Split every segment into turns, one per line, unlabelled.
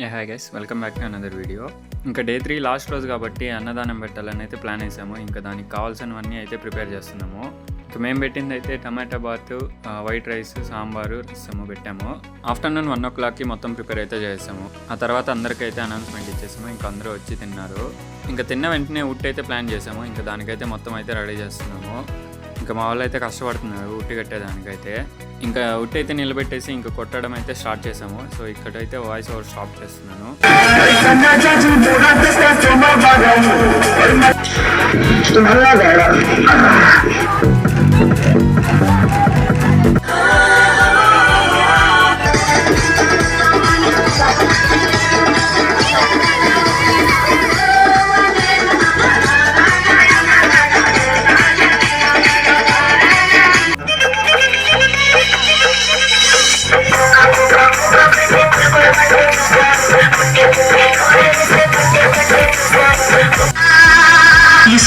Hi guys, welcome back to another video. ఇంకా day 3 last రోజు కాబట్టి అన్నదానం పెట్టాలని అయితే ప్లాన్ వేసాము. ఇంకా దానికి కావాల్సినవన్నీ అయితే ప్రిపేర్ చేస్తున్నాము. ఇంకా మేము పెట్టింది అయితే టమాటా బాత్, వైట్ రైస్, సాంబారు, రసము పెట్టాము. ఆఫ్టర్నూన్ 1 o'clockకి మొత్తం ప్రిపేర్ అయితే చేసాము. ఆ తర్వాత అందరికైతే అనౌన్స్మెంట్ ఇచ్చేసాము. ఇంకా అందరూ వచ్చి తిన్నారు. ఇంకా తిన్న వెంటనే ఉట్టి అయితే ప్లాన్ చేసాము. ఇంకా దానికైతే మొత్తం అయితే రెడీ చేస్తున్నాము. ఇంకా మా వాళ్ళు అయితే కష్టపడుతున్నారు ఉట్టి కట్టేదానికైతే. ఇంకా ఉట్టి అయితే నిలబెట్టేసి ఇంకా కొట్టడం అయితే స్టార్ట్ చేసాము. సో ఇక్కడైతే వాయిస్ ఓవర్ స్టాప్ చేస్తున్నాను.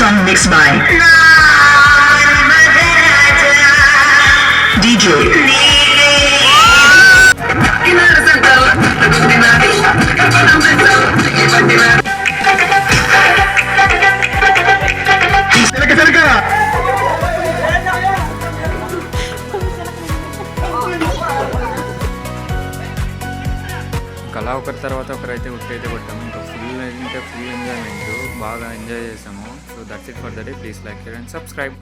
Song mixed by DJ.
అలా ఒకరి తర్వాత ఒకరైతే ఉట్టి అయితే కొట్టాము. ఇంకా ఫుల్ ఎంజాయ్మెంట్, బాగా ఎంజాయ్ చేసాము. So that's it for the day. Please like, share and subscribe.